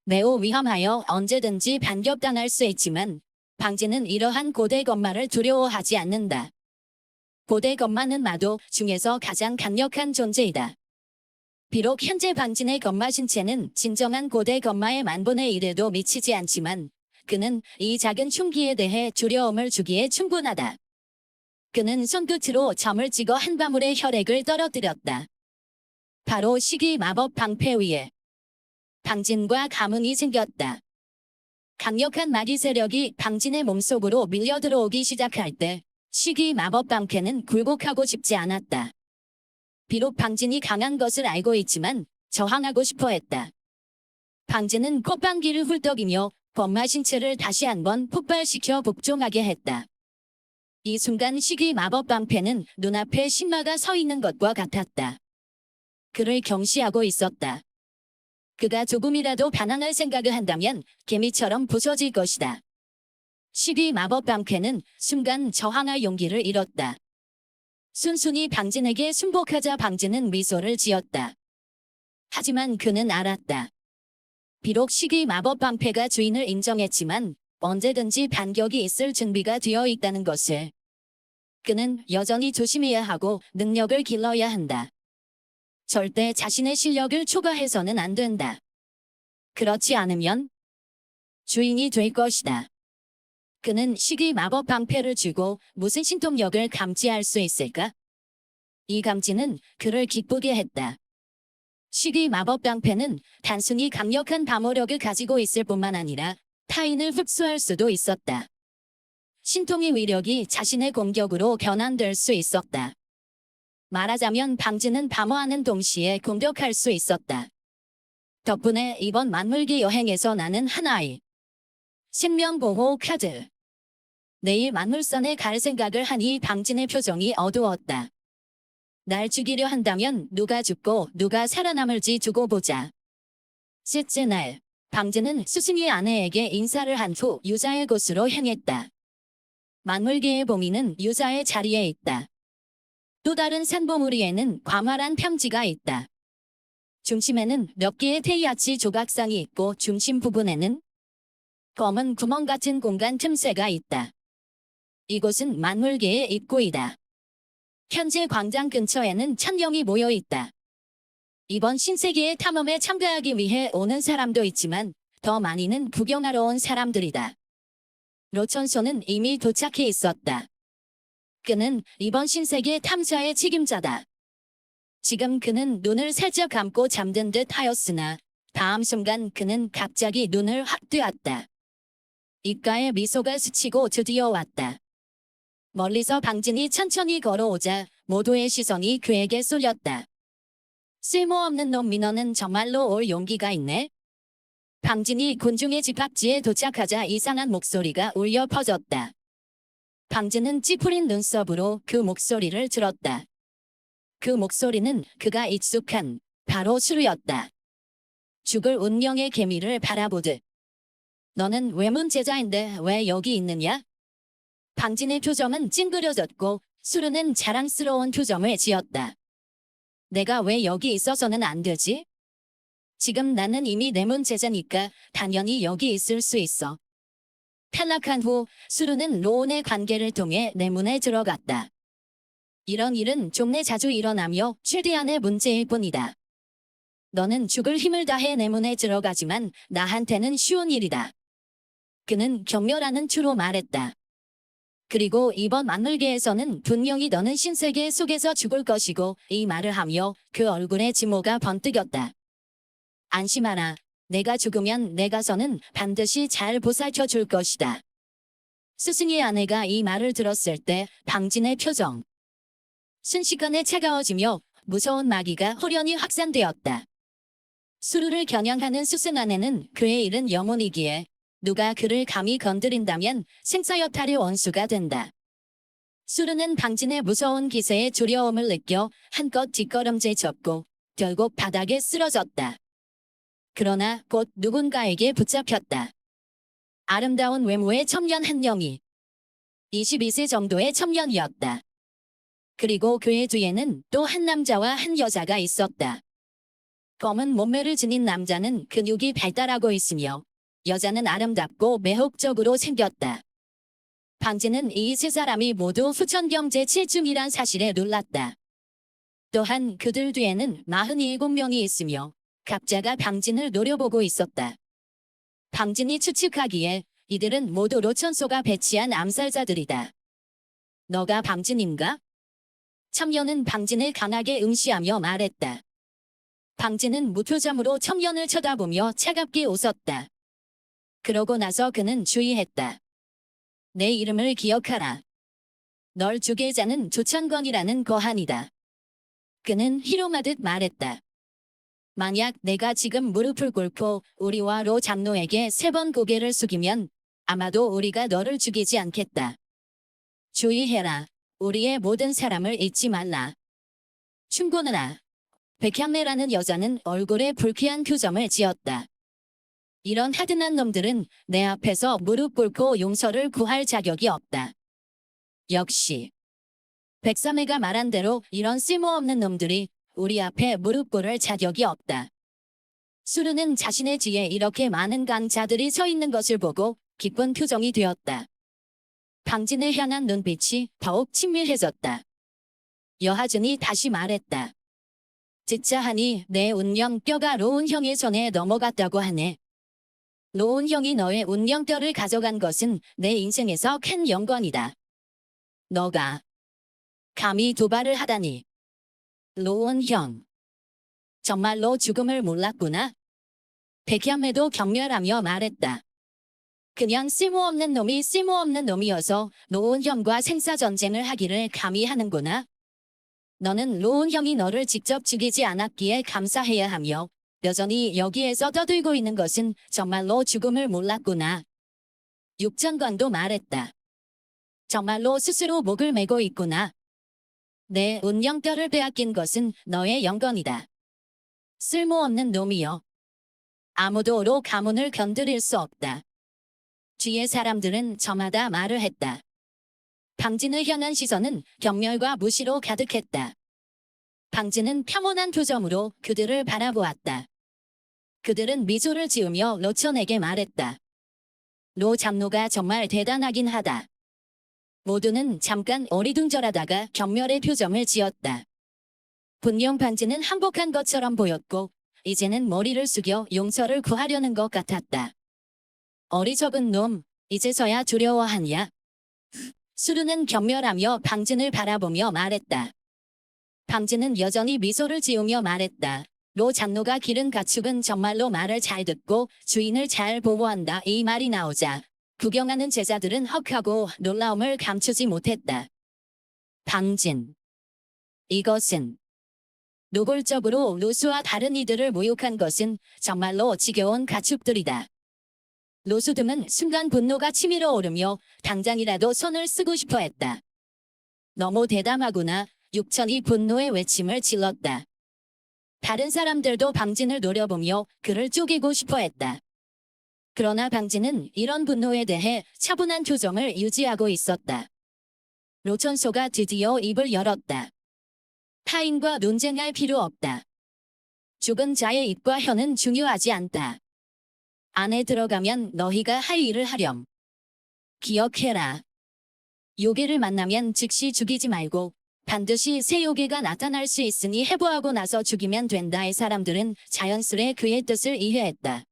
매우 위험하여 언제든지 반격당할 수 있지만 방진은 이러한 고대 검마를 두려워하지 않는다. 고대 검마는 마도 중에서 가장 강력한 존재이다. 비록 현재 방진의 검마 신체는 진정한 고대 검마의 만분의 1에도 미치지 않지만 그는 이 작은 흉기에 대해 두려움을 주기에 충분하다. 그는 손끝으로 점을 찍어 한 방울의 혈액을 떨어뜨렸다. 바로 시기 마법 방패 위에 방진과 가문이 생겼다. 강력한 마귀 세력이 방진의 몸속으로 밀려 들어오기 시작할 때 시기 마법 방패는 굴복하고 싶지 않았다. 비록 방진이 강한 것을 알고 있지만 저항하고 싶어 했다. 방진은 콧방귀를 훌떡이며 범마 신체를 다시 한번 폭발시켜 복종하게 했다. 이 순간 시기 마법 방패는 눈앞에 신마가 서 있는 것과 같았다. 그를 경시하고 있었다. 그가 조금이라도 반항할 생각을 한다면 개미처럼 부서질 것이다. 시기 마법 방패는 순간 저항할 용기를 잃었다. 순순히 방진에게 순복하자 방진은 미소를 지었다. 하지만 그는 알았다. 비록 시기 마법 방패가 주인을 인정했지만 언제든지 반격이 있을 준비가 되어 있다는 것을. 그는 여전히 조심해야 하고 능력을 길러야 한다. 절대 자신의 실력을 초과해서는 안 된다. 그렇지 않으면 주인이 될 것이다. 그는 시기 마법 방패를 쥐고 무슨 신통력을 감지할 수 있을까? 이 감지는 그를 기쁘게 했다. 시기 마법 방패는 단순히 강력한 방어력을 가지고 있을 뿐만 아니라 타인을 흡수할 수도 있었다. 신통의 위력이 자신의 공격으로 변환될 수 있었다. 말하자면 방진은 방어하는 동시에 공격할 수 있었다. 덕분에 이번 만물기 여행에서 나는 하나의 생명보호 카드. 내일 만물선에 갈 생각을 하니 방진의 표정이 어두웠다. 날 죽이려 한다면 누가 죽고 누가 살아남을지 두고 보자. 셋째 날, 방진은 스승의 아내에게 인사를 한 후 유자의 곳으로 향했다. 만물계의 봉인은 유자의 자리에 있다. 또 다른 산봉우리에는 광활한 평지가 있다. 중심에는 몇 개의 테이아치 조각상이 있고 중심 부분에는 검은 구멍 같은 공간 틈새가 있다. 이곳은 만물계의 입구이다. 현재 광장 근처에는 1000명이 모여 있다. 이번 신세계의 탐험에 참가하기 위해 오는 사람도 있지만 더 많이는 구경하러 온 사람들이다. 로천소는 이미 도착해 있었다. 그는 이번 신세계 탐사의 책임자다. 지금 그는 눈을 살짝 감고 잠든 듯 하였으나 다음 순간 그는 갑자기 눈을 확 뜨았다. 입가에 미소가 스치고 드디어 왔다. 멀리서 방진이 천천히 걸어오자 모두의 시선이 그에게 쏠렸다. 쓸모없는 놈 민호는 정말로 올 용기가 있네. 방진이 군중의 집합지에 도착하자 이상한 목소리가 울려 퍼졌다. 방진은 찌푸린 눈썹으로 그 목소리를 들었다. 그 목소리는 그가 익숙한 바로 수루였다. 죽을 운명의 개미를 바라보듯. 너는 외문 제자인데 왜 여기 있느냐? 방진의 표정은 찡그려졌고 수루는 자랑스러운 표정을 지었다. 내가 왜 여기 있어서는 안 되지? 지금 나는 이미 내문 제자니까 당연히 여기 있을 수 있어. 탈락한 후 수루는 로온의 관계를 통해 내문에 들어갔다. 이런 일은 종래 자주 일어나며 최대한의 문제일 뿐이다. 너는 죽을 힘을 다해 내문에 들어가지만 나한테는 쉬운 일이다. 그는 경멸하는 투로 말했다. 그리고 이번 만물계에서는 분명히 너는 신세계 속에서 죽을 것이고 이 말을 하며 그 얼굴에 지모가 번뜩였다. 안심하라. 내가 죽으면 내 가서는 반드시 잘 보살펴 줄 것이다. 스승의 아내가 이 말을 들었을 때 방진의 표정. 순식간에 차가워지며 무서운 마귀가 호련히 확산되었다. 수루를 겨냥하는 스승 아내는 그의 일은 영혼이기에 누가 그를 감히 건드린다면 생사여탈의 원수가 된다. 수루는 방진의 무서운 기세에 두려움을 느껴 한껏 뒷걸음질 쳤고 결국 바닥에 쓰러졌다. 그러나 곧 누군가에게 붙잡혔다. 아름다운 외모의 청년 한 명이 22세 정도의 청년이었다. 그리고 그의 뒤에는 또 한 남자와 한 여자가 있었다. 검은 몸매를 지닌 남자는 근육이 발달하고 있으며 여자는 아름답고 매혹적으로 생겼다. 방진은 이 세 사람이 모두 후천경제 7중이란 사실에 놀랐다. 또한 그들 뒤에는 47명이 있으며 각자가 방진을 노려보고 있었다. 방진이 추측하기에 이들은 모두 로천소가 배치한 암살자들이다. 너가 방진인가? 첨년은 방진을 강하게 응시하며 말했다. 방진은 무표정으로 첨년을 쳐다보며 차갑게 웃었다. 그러고 나서 그는 주의했다. 내 이름을 기억하라. 널 죽일 자는 조천권이라는 거한이다. 그는 희롱하듯 말했다. 만약 내가 지금 무릎을 꿇고 우리와 로 장로에게 3번 고개를 숙이면 아마도 우리가 너를 죽이지 않겠다. 주의해라. 우리의 모든 사람을 잊지 말라. 충고느라. 백향래라는 여자는 얼굴에 불쾌한 표정을 지었다. 이런 하드난 놈들은 내 앞에서 무릎 꿇고 용서를 구할 자격이 없다. 역시. 백삼애가 말한 대로 이런 쓸모없는 놈들이 우리 앞에 무릎 꿇을 자격이 없다. 수르는 자신의 뒤에 이렇게 많은 강자들이 서 있는 것을 보고 기쁜 표정이 되었다. 방진을 향한 눈빛이 더욱 친밀해졌다. 여하준이 다시 말했다. 진짜하니 내 운명뼈가 로운 형의 손에 넘어갔다고 하네. 로운 형이 너의 운명뼈를 가져간 것은 내 인생에서 큰 영광이다. 너가 감히 도발을 하다니. 로운 형. 정말로 죽음을 몰랐구나. 백향매도 경멸하며 말했다. 그냥 쓸모없는 놈이 쓸모없는 놈이어서 로운 형과 생사전쟁을 하기를 감히 하는구나. 너는 로운 형이 너를 직접 죽이지 않았기에 감사해야 하며 여전히 여기에서 떠들고 있는 것은 정말로 죽음을 몰랐구나. 육전관도 말했다. 정말로 스스로 목을 메고 있구나. 내 운명뼈를 빼앗긴 것은 너의 영광이다. 쓸모없는 놈이여. 아무도 로 가문을 건드릴 수 없다. 뒤의 사람들은 저마다 말을 했다. 방진을 향한 시선은 경멸과 무시로 가득했다. 방진은 평온한 표정으로 그들을 바라보았다. 그들은 미소를 지으며 로천에게 말했다. 로 장로가 정말 대단하긴 하다. 모두는 잠깐 어리둥절하다가 경멸의 표정을 지었다. 분명 방진은 항복한 것처럼 보였고 이제는 머리를 숙여 용서를 구하려는 것 같았다. 어리석은 놈, 이제서야 두려워하냐? 수르는 경멸하며 방진을 바라보며 말했다. 방진은 여전히 미소를 지으며 말했다. 로 장로가 기른 가축은 정말로 말을 잘 듣고 주인을 잘 보호한다. 이 말이 나오자 구경하는 제자들은 헉하고 놀라움을 감추지 못했다. 방진. 이것은 노골적으로 로수와 다른 이들을 모욕한 것은 정말로 지겨운 가축들이다. 로수듬은 순간 분노가 치밀어 오르며 당장이라도 손을 쓰고 싶어 했다. 너무 대담하구나. 육천이 분노의 외침을 질렀다. 다른 사람들도 방진을 노려보며 그를 쪼개고 싶어 했다. 그러나 방진은 이런 분노에 대해 차분한 표정을 유지하고 있었다. 로천소가 드디어 입을 열었다. 타인과 논쟁할 필요 없다. 죽은 자의 입과 혀는 중요하지 않다. 안에 들어가면 너희가 할 일을 하렴. 기억해라. 요괴를 만나면 즉시 죽이지 말고 반드시 새 요괴가 나타날 수 있으니 해부하고 나서 죽이면 된다의 사람들은 자연스레 그의 뜻을 이해했다.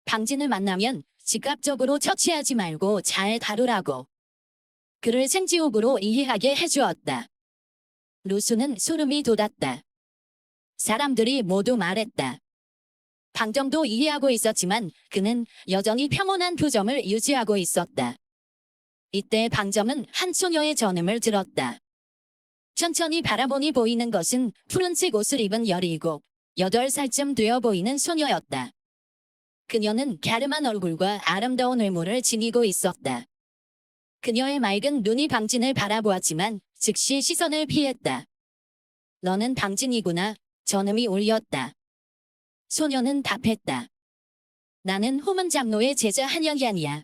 방진을 만나면 즉각적으로 처치하지 말고 잘 다루라고. 그를 생지옥으로 이해하게 해주었다. 루수는 소름이 돋았다. 사람들이 모두 말했다. 방정도 이해하고 있었지만 그는 여전히 평온한 표정을 유지하고 있었다. 이때 방정은 한 소녀의 전음을 들었다. 천천히 바라보니 보이는 것은 푸른색 옷을 입은 17, 8살쯤 되어 보이는 소녀였다. 그녀는 갸름한 얼굴과 아름다운 외모를 지니고 있었다. 그녀의 맑은 눈이 방진을 바라보았지만 즉시 시선을 피했다. 너는 방진이구나. 전음이 울렸다. 소녀는 답했다. 나는 호문 장로의 제자 한영현이야.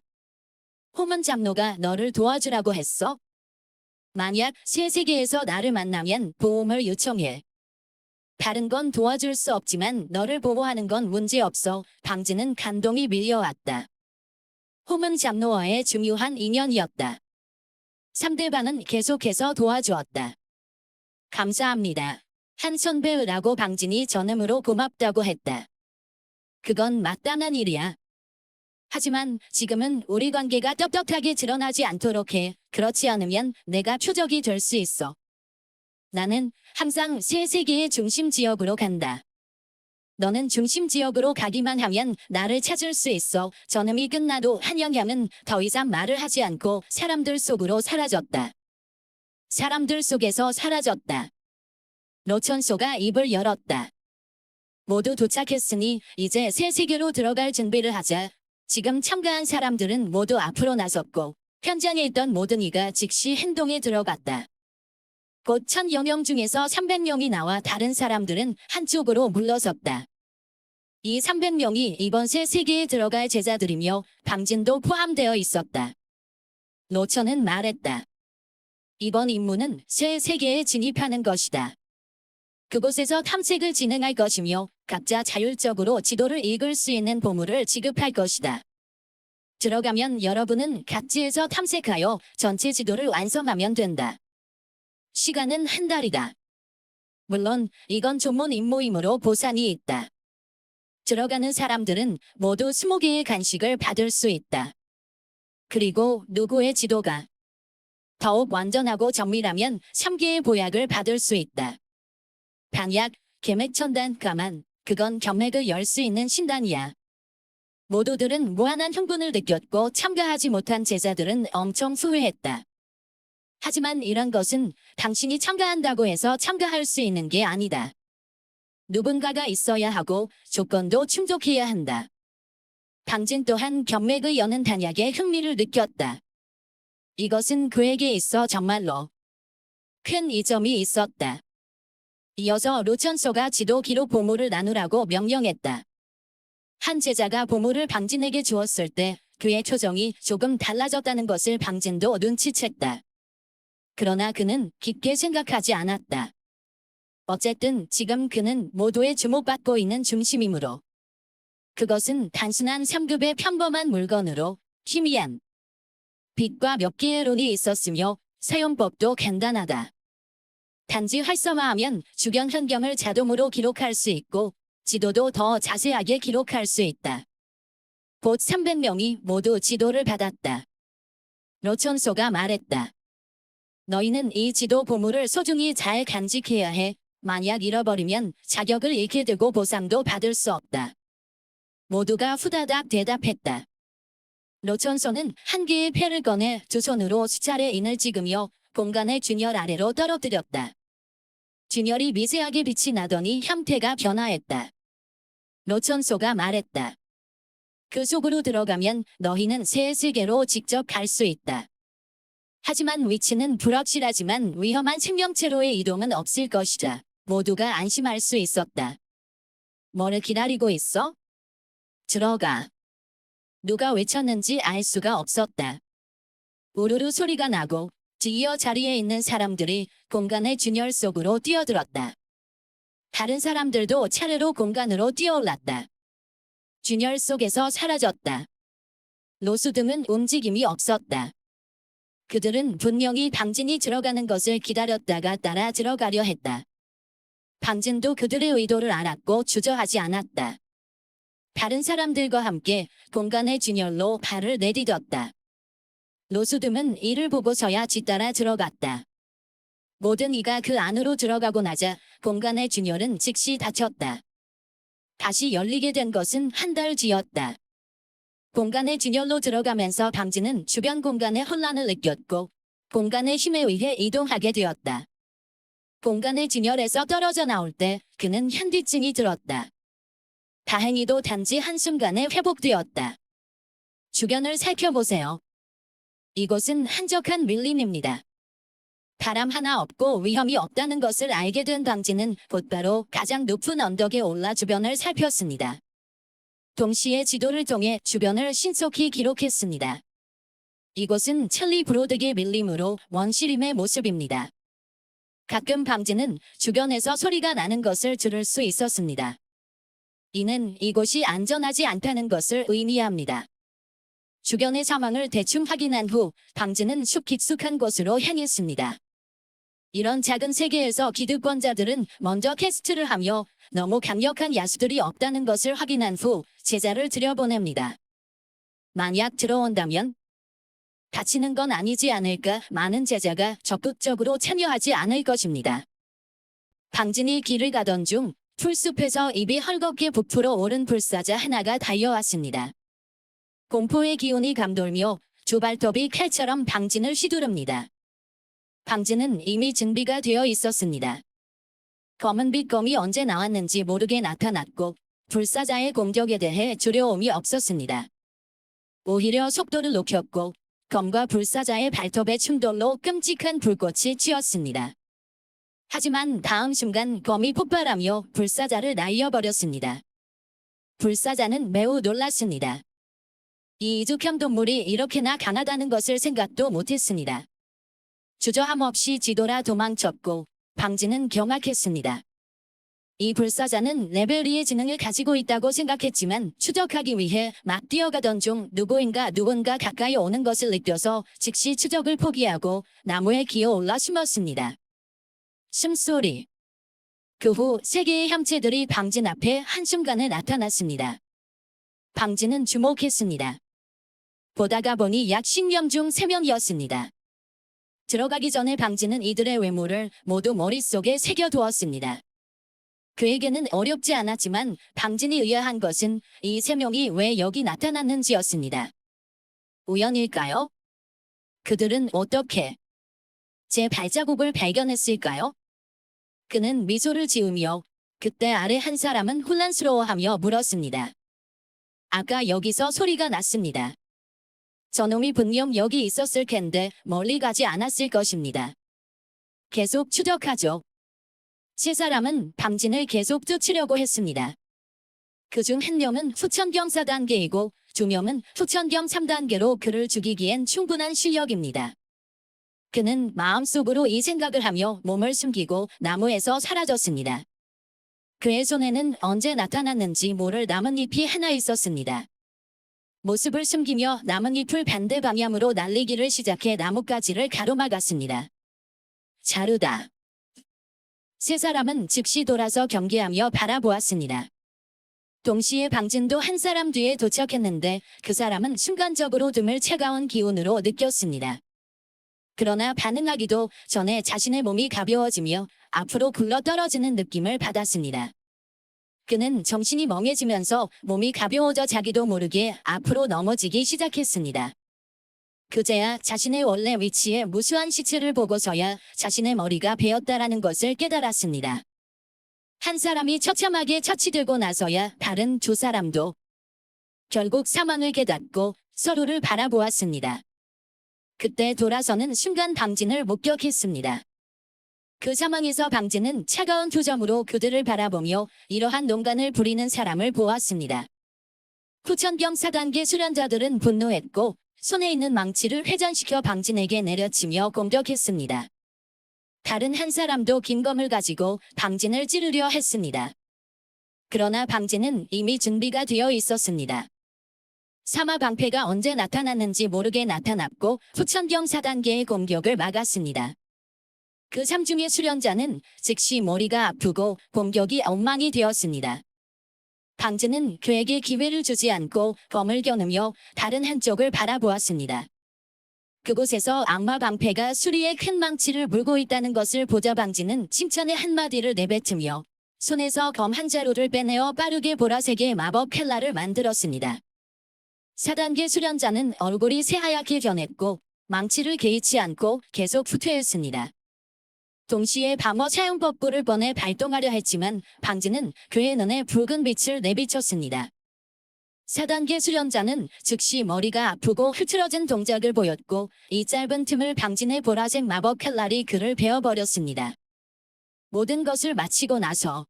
호문 장로가 너를 도와주라고 했어? 만약 새 세계에서 나를 만나면 보험을 요청해. 다른 건 도와줄 수 없지만 너를 보호하는 건 문제없어. 방진은 감동이 밀려왔다. 홈은 장노와의 중요한 인연이었다. 상대방은 계속해서 도와주었다. 감사합니다. 한 선배라고 방진이 전음으로 고맙다고 했다. 그건 마땅한 일이야. 하지만 지금은 우리 관계가 떳떳하게 드러나지 않도록 해. 그렇지 않으면 내가 표적이 될 수 있어. 나는 항상 새 세계의 중심 지역으로 간다. 너는 중심 지역으로 가기만 하면 나를 찾을 수 있어. 전음이 끝나도 한영향은 더 이상 말을 하지 않고 사람들 속으로 사라졌다. 사람들 속에서 사라졌다. 노천소가 입을 열었다. 모두 도착했으니 이제 새 세계로 들어갈 준비를 하자. 지금 참가한 사람들은 모두 앞으로 나섰고 현장에 있던 모든 이가 즉시 행동에 들어갔다. 곧 1000여 명 중에서 300명이 나와 다른 사람들은 한쪽으로 물러섰다. 이 300명이 이번 새 세계에 들어갈 제자들이며 방진도 포함되어 있었다. 노천은 말했다. 이번 임무는 새 세계에 진입하는 것이다. 그곳에서 탐색을 진행할 것이며 각자 자율적으로 지도를 읽을 수 있는 보물을 지급할 것이다. 들어가면 여러분은 각지에서 탐색하여 전체 지도를 완성하면 된다. 시간은 한 달이다. 물론 이건 조문 임무이므로 보상이 있다. 들어가는 사람들은 모두 20개의 간식을 받을 수 있다. 그리고 누구의 지도가 더욱 완전하고 정밀하면 3개의 보약을 받을 수 있다. 방약, 계맥천단, 가만, 그건 경맥을 열 수 있는 신단이야. 모두들은 무한한 흥분을 느꼈고 참가하지 못한 제자들은 엄청 후회했다. 하지만 이런 것은 당신이 참가한다고 해서 참가할 수 있는 게 아니다. 누군가가 있어야 하고 조건도 충족해야 한다. 방진 또한 경맥을 여는 단약에 흥미를 느꼈다. 이것은 그에게 있어 정말로 큰 이점이 있었다. 이어서 노천소가 지도 기록 보물을 나누라고 명령했다. 한 제자가 보물을 방진에게 주었을 때 그의 표정이 조금 달라졌다는 것을 방진도 눈치챘다. 그러나 그는 깊게 생각하지 않았다. 어쨌든 지금 그는 모두의 주목받고 있는 중심이므로. 그것은 단순한 3급의 평범한 물건으로 희미한 빛과 몇 개의 론이 있었으며 사용법도 간단하다. 단지 활성화하면 주변 환경을 자동으로 기록할 수 있고 지도도 더 자세하게 기록할 수 있다. 곧 300명이 모두 지도를 받았다. 노천소가 말했다. 너희는 이 지도 보물을 소중히 잘 간직해야 해. 만약 잃어버리면 자격을 잃게 되고 보상도 받을 수 없다. 모두가 후다닥 대답했다. 노천소는 한 개의 패를 꺼내 두 손으로 수차례 인을 찍으며 공간의 균열 아래로 떨어뜨렸다. 균열이 미세하게 빛이 나더니 형태가 변화했다. 노천소가 말했다. 그 속으로 들어가면 너희는 새 세계로 직접 갈 수 있다. 하지만 위치는 불확실하지만 위험한 생명체로의 이동은 없을 것이다. 모두가 안심할 수 있었다. 뭐를 기다리고 있어? 들어가. 누가 외쳤는지 알 수가 없었다. 우르르 소리가 나고 뒤이어 자리에 있는 사람들이 공간의 균열 속으로 뛰어들었다. 다른 사람들도 차례로 공간으로 뛰어올랐다. 균열 속에서 사라졌다. 로수등은 움직임이 없었다. 그들은 분명히 방진이 들어가는 것을 기다렸다가 따라 들어가려 했다. 방진도 그들의 의도를 알았고 주저하지 않았다. 다른 사람들과 함께 공간의 균열로 발을 내디뎠다. 로수듬은 이를 보고서야 뒤따라 들어갔다. 모든 이가 그 안으로 들어가고 나자 공간의 균열은 즉시 닫혔다. 다시 열리게 된 것은 한 달 뒤였다. 공간의 균열로 들어가면서 방진은 주변 공간의 혼란을 느꼈고 공간의 힘에 의해 이동하게 되었다. 공간의 균열에서 떨어져 나올 때 그는 현기증이 들었다. 다행히도 단지 한순간에 회복되었다. 주변을 살펴보세요. 이곳은 한적한 밀림입니다. 바람 하나 없고 위험이 없다는 것을 알게 된 방진은 곧바로 가장 높은 언덕에 올라 주변을 살폈습니다. 동시에 지도를 통해 주변을 신속히 기록했습니다. 이곳은 첼리 브로드의 밀림으로 원시림의 모습입니다. 가끔 방진은 주변에서 소리가 나는 것을 들을 수 있었습니다. 이는 이곳이 안전하지 않다는 것을 의미합니다. 주변의 상황을 대충 확인한 후 방진은 숲 깊숙한 곳으로 향했습니다. 이런 작은 세계에서 기득권자들은 먼저 캐스트를 하며 너무 강력한 야수들이 없다는 것을 확인한 후 제자를 들여보냅니다. 만약 들어온다면 다치는 건 아니지 않을까 많은 제자가 적극적으로 참여하지 않을 것입니다. 방진이 길을 가던 중 풀숲에서 입이 헐겁게 부풀어 오른 불사자 하나가 달려왔습니다. 공포의 기운이 감돌며 두 발톱이 칼처럼 방진을 휘두릅니다. 방진은 이미 준비가 되어 있었습니다. 검은빛 검이 언제 나왔는지 모르게 나타났고 불사자의 공격에 대해 두려움이 없었습니다. 오히려 속도를 높였고 검과 불사자의 발톱의 충돌로 끔찍한 불꽃이 튀었습니다. 하지만 다음 순간 검이 폭발하며 불사자를 날려버렸습니다. 불사자는 매우 놀랐습니다. 이 이죽형 동물이 이렇게나 강하다는 것을 생각도 못했습니다. 주저함 없이 뒤돌아 도망쳤고 방진은 경악했습니다. 이 불사자는 레벨 2의 지능을 가지고 있다고 생각했지만 추적하기 위해 막 뛰어가던 중 누군가 가까이 오는 것을 느껴서 즉시 추적을 포기하고 나무에 기어올라 숨었습니다. 숨소리. 그 후 세 개의 형체들이 방진 앞에 한순간에 나타났습니다. 방진은 주목했습니다. 보다가 보니 약 10명 중 3명이었습니다. 들어가기 전에 방진은 이들의 외모를 모두 머릿속에 새겨두었습니다. 그에게는 어렵지 않았지만 방진이 의아한 것은 이 3명이 왜 여기 나타났는지였습니다. 우연일까요? 그들은 어떻게 제 발자국을 발견했을까요? 그는 미소를 지으며 그때 아래 한 사람은 혼란스러워하며 물었습니다. 아까 여기서 소리가 났습니다. 저놈이 분명 여기 있었을 텐데 멀리 가지 않았을 것입니다. 계속 추적하죠. 세 사람은 방진을 계속 쫓으려고 했습니다. 그중 한 명은 후천경 4단계이고 2명은 후천경 3단계로 그를 죽이기엔 충분한 실력입니다. 그는 마음속으로 이 생각을 하며 몸을 숨기고 나무에서 사라졌습니다. 그의 손에는 언제 나타났는지 모를 나뭇잎이 하나 있었습니다. 모습을 숨기며 나뭇잎을 반대 방향으로 날리기를 시작해 나뭇가지를 가로막았습니다. 자르다. 세 사람은 즉시 돌아서 경계하며 바라보았습니다. 동시에 방진도 한 사람 뒤에 도착했는데 그 사람은 순간적으로 등을 차가운 기운으로 느꼈습니다. 그러나 반응하기도 전에 자신의 몸이 가벼워지며 앞으로 굴러떨어지는 느낌을 받았습니다. 그는 정신이 멍해지면서 몸이 가벼워져 자기도 모르게 앞으로 넘어지기 시작했습니다. 그제야 자신의 원래 위치에 무수한 시체를 보고서야 자신의 머리가 베었다라는 것을 깨달았습니다. 한 사람이 처참하게 처치되고 나서야 다른 두 사람도 결국 사망을 깨닫고 서로를 바라보았습니다. 그때 돌아서는 순간 방진을 목격했습니다. 그 상황에서 방진은 차가운 표정으로 그들을 바라보며 이러한 농간을 부리는 사람을 보았습니다. 후천경 4단계 수련자들은 분노했고 손에 있는 망치를 회전시켜 방진에게 내려치며 공격했습니다. 다른 한 사람도 긴 검을 가지고 방진을 찌르려 했습니다. 그러나 방진은 이미 준비가 되어 있었습니다. 사마 방패가 언제 나타났는지 모르게 나타났고 후천경 4단계의 공격을 막았습니다. 그 3중의 수련자는 즉시 머리가 아프고 공격이 엉망이 되었습니다. 방진은 그에게 기회를 주지 않고 검을 겨누며 다른 한쪽을 바라보았습니다. 그곳에서 악마 방패가 수리에 큰 망치를 물고 있다는 것을 보자 방진은 칭찬의 한마디를 내뱉으며 손에서 검 한 자루를 빼내어 빠르게 보라색의 마법 칼날을 만들었습니다. 4단계 수련자는 얼굴이 새하얗게 변했고 망치를 개의치 않고 계속 후퇴했습니다. 동시에 방어 사용법구를 꺼내 발동하려 했지만 방진은 그의 눈에 붉은 빛을 내비쳤습니다. 4단계 수련자는 즉시 머리가 아프고 흐트러진 동작을 보였고 이 짧은 틈을 방진의 보라색 마법 칼날이 그를 베어버렸습니다. 모든 것을 마치고 나서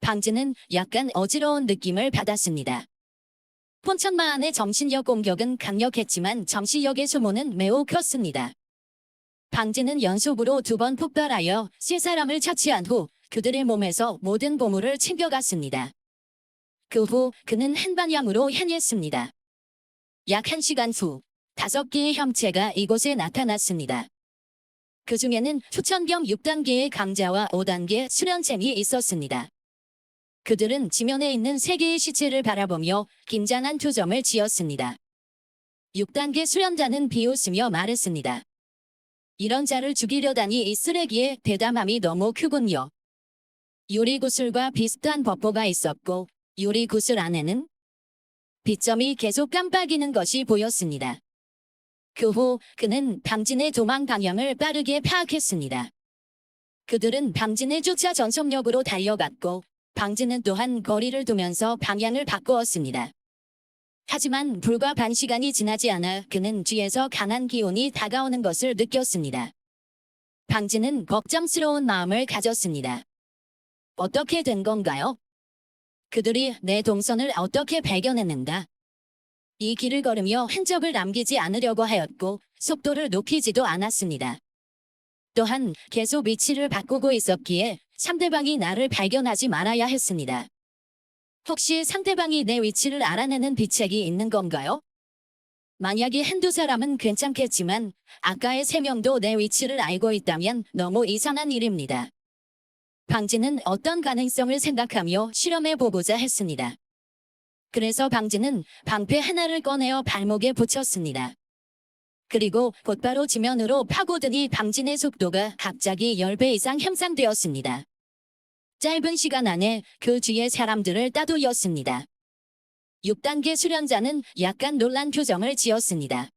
방진은 약간 어지러운 느낌을 받았습니다. 폰천마안의 정신력 공격은 강력했지만 정신력의 소모는 매우 컸습니다. 방진은 연속으로 2번 폭발하여 3사람을 처치한 후 그들의 몸에서 모든 보물을 챙겨갔습니다. 그 후 그는 한 방향으로 향했습니다. 약 1시간 후 5개의 형체가 이곳에 나타났습니다. 그 중에는 후천경 6단계의 강자와 5단계 수련쟁이 있었습니다. 그들은 지면에 있는 3개의 시체를 바라보며 긴장한 표정을 지었습니다. 6단계 수련자는 비웃으며 말했습니다. 이런 자를 죽이려다니 이 쓰레기의 대담함이 너무 크군요. 유리구슬과 비슷한 법보가 있었고 유리구슬 안에는 빛점이 계속 깜빡이는 것이 보였습니다. 그 후 그는 방진의 도망 방향을 빠르게 파악했습니다. 그들은 방진을 쫓아 전속력으로 달려갔고 방진은 또한 거리를 두면서 방향을 바꾸었습니다. 하지만 불과 반 시간이 지나지 않아 그는 뒤에서 강한 기운이 다가오는 것을 느꼈습니다. 방진은 걱정스러운 마음을 가졌습니다. 어떻게 된 건가요? 그들이 내 동선을 어떻게 발견했는가? 이 길을 걸으며 흔적을 남기지 않으려고 하였고 속도를 높이지도 않았습니다. 또한 계속 위치를 바꾸고 있었기에 상대방이 나를 발견하지 말아야 했습니다. 혹시 상대방이 내 위치를 알아내는 비책이 있는 건가요? 만약에 한두 사람은 괜찮겠지만 아까의 3명도 내 위치를 알고 있다면 너무 이상한 일입니다. 방진은 어떤 가능성을 생각하며 실험해보고자 했습니다. 그래서 방진은 방패 하나를 꺼내어 발목에 붙였습니다. 그리고 곧바로 지면으로 파고드니 방진의 속도가 갑자기 10배 이상 향상되었습니다. 짧은 시간 안에 그 뒤에 사람들을 따돌렸습니다. 6단계 수련자는 약간 놀란 표정을 지었습니다.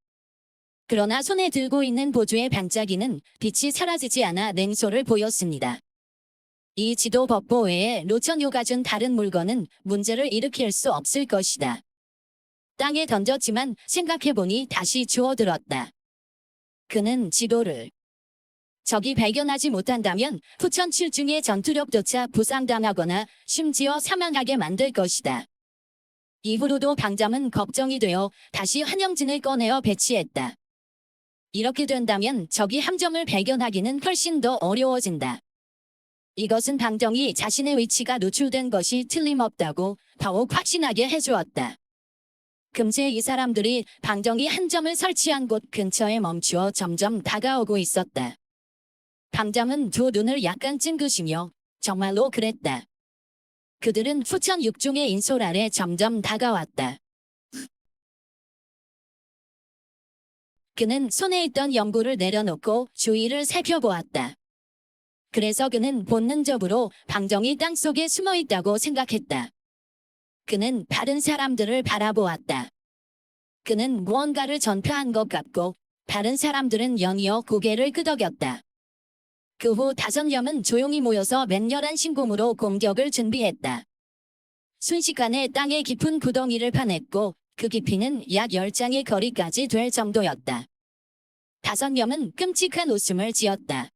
그러나 손에 들고 있는 보조의 반짝이는 빛이 사라지지 않아 냉소를 보였습니다. 이 지도 법보 외에 로천요가 준 다른 물건은 문제를 일으킬 수 없을 것이다. 땅에 던졌지만 생각해보니 다시 주워들었다. 그는 지도를 적이 발견하지 못한다면 후천 7중의 전투력조차 부상당하거나 심지어 사망하게 만들 것이다. 이후로도 방잠은 걱정이 되어 다시 환영진을 꺼내어 배치했다. 이렇게 된다면 적이 함정을 발견하기는 훨씬 더 어려워진다. 이것은 방정이 자신의 위치가 노출된 것이 틀림없다고 더욱 확신하게 해주었다. 금세 이 사람들이 방정이 한 점을 설치한 곳 근처에 멈추어 점점 다가오고 있었다. 방장은 두 눈을 약간 찡그시며 정말로 그랬다. 그들은 후천 6중의 인솔 아래 점점 다가왔다. 그는 손에 있던 연구를 내려놓고 주위를 살펴보았다. 그래서 그는 본능적으로 방정이 땅속에 숨어있다고 생각했다. 그는 다른 사람들을 바라보았다. 그는 무언가를 전파한 것 같고 다른 사람들은 연이어 고개를 끄덕였다. 그 후 5명은 조용히 모여서 맹렬한 신공으로 공격을 준비했다. 순식간에 땅에 깊은 구덩이를 파냈고 그 깊이는 약 10장의 거리까지 될 정도였다. 5명은 끔찍한 웃음을 지었다.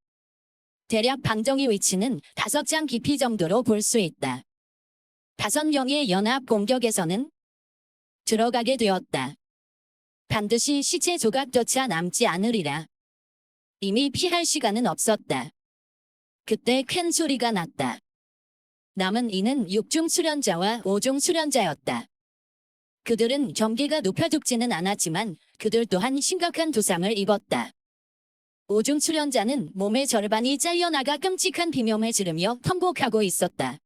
대략 방정의 위치는 5장 깊이 정도로 볼 수 있다. 5명의 연합 공격에서는 들어가게 되었다. 반드시 시체 조각조차 남지 않으리라. 이미 피할 시간은 없었다. 그때 큰 소리가 났다. 남은 이는 6중 수련자와 5중 수련자였다. 그들은 경계가 높아죽지는 않았지만 그들 또한 심각한 부상을 입었다. 5중 수련자는 몸의 절반이 잘려나가 끔찍한 비명을 지르며 통곡하고 있었다.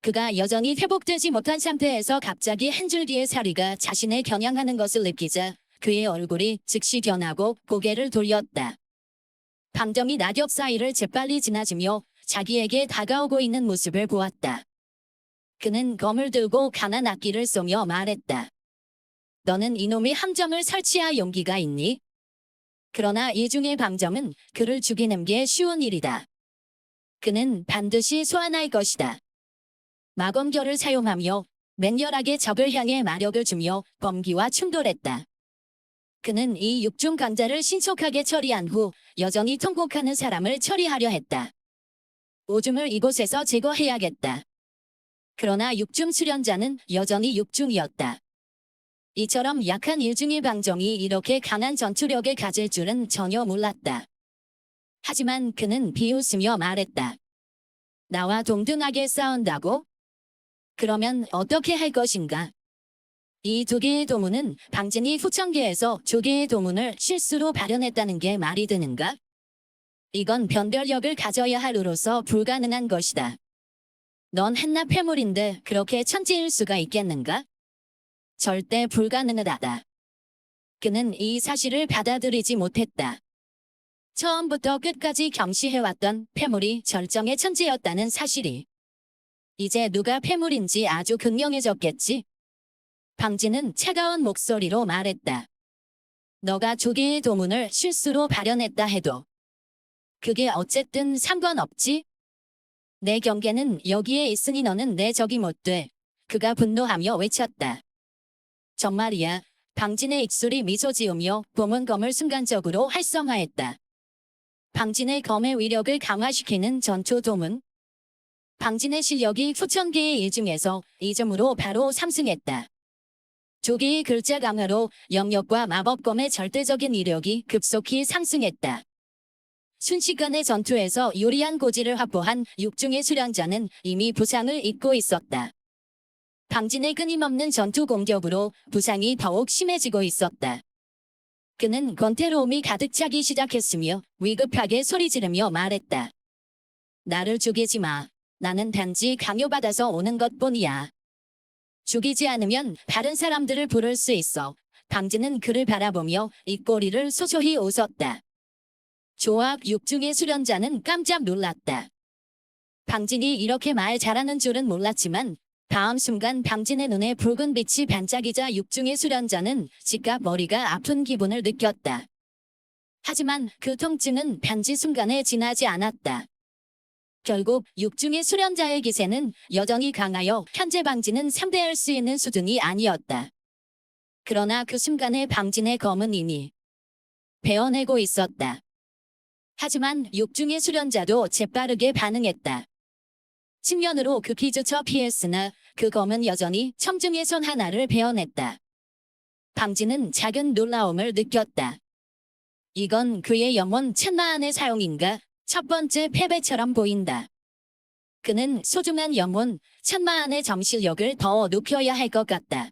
그가 여전히 회복되지 못한 상태에서 갑자기 한 줄기의 사리가 자신을 겨냥하는 것을 느끼자 그의 얼굴이 즉시 변하고 고개를 돌렸다. 방정이 낙엽 사이를 재빨리 지나치며 자기에게 다가오고 있는 모습을 보았다. 그는 검을 들고 강한 악기를 쏘며 말했다. 너는 이놈의 함정을 설치할 용기가 있니? 그러나 이 중의 방정은 그를 죽이는 게 쉬운 일이다. 그는 반드시 소환할 것이다. 마검결을 사용하며 맹렬하게 적을 향해 마력을 주며 범기와 충돌했다. 그는 이 6중 강자를 신속하게 처리한 후 여전히 통곡하는 사람을 처리하려 했다. 5중을 이곳에서 제거해야겠다. 그러나 6중 수련자는 여전히 6중이었다. 이처럼 약한 1중의 방정이 이렇게 강한 전투력을 가질 줄은 전혀 몰랐다. 하지만 그는 비웃으며 말했다. 나와 동등하게 싸운다고? 그러면 어떻게 할 것인가? 이 두 개의 도문은 방진이 후천계에서 두 개의 도문을 실수로 발현했다는 게 말이 되는가? 이건 변별력을 가져야 할 으로서 불가능한 것이다. 넌 한낱 폐물인데 그렇게 천재일 수가 있겠는가? 절대 불가능하다. 그는 이 사실을 받아들이지 못했다. 처음부터 끝까지 경시해왔던 폐물이 절정의 천재였다는 사실이. 이제 누가 폐물인지 아주 극명해졌겠지? 방진은 차가운 목소리로 말했다. 너가 두 개의 도문을 실수로 발현했다 해도 그게 어쨌든 상관없지? 내 경계는 여기에 있으니 너는 내 적이 못 돼. 그가 분노하며 외쳤다. 정말이야. 방진의 입술이 미소 지으며 봄은 검을 순간적으로 활성화했다. 방진의 검의 위력을 강화시키는 전투 도문. 방진의 실력이 후천계의 일 중에서 2점으로 바로 상승했다. 두 개의 글자 강화로 영역과 마법검의 절대적인 이력이 급속히 상승했다. 순식간의 전투에서 유리한 고지를 확보한 육중의 수련자는 이미 부상을 입고 있었다. 방진의 끊임없는 전투 공격으로 부상이 더욱 심해지고 있었다. 그는 권태로움이 가득 차기 시작했으며 위급하게 소리 지르며 말했다. 나를 죽이지 마. 나는 단지 강요받아서 오는 것뿐이야. 죽이지 않으면 다른 사람들을 부를 수 있어. 방진은 그를 바라보며 입꼬리를 소소히 웃었다. 조합 육중의 수련자는 깜짝 놀랐다. 방진이 이렇게 말 잘하는 줄은 몰랐지만 다음 순간 방진의 눈에 붉은 빛이 반짝이자 육중의 수련자는 즉각 머리가 아픈 기분을 느꼈다. 하지만 그 통증은 단지 순간에 지나지 않았다. 결국 육중의 수련자의 기세는 여전히 강하여 현재 방진은 상대할 수 있는 수준이 아니었다. 그러나 그 순간에 방진의 검은 이미 베어내고 있었다. 하지만 육중의 수련자도 재빠르게 반응했다. 측면으로 극히조차 피했으나 그 검은 여전히 청중의 손 하나를 베어냈다. 방진은 작은 놀라움을 느꼈다. 이건 그의 영혼 천마안의 사용인가? 첫 번째 패배처럼 보인다. 그는 소중한 영혼 천마안의 점실력을 더 높여야 할 것 같다.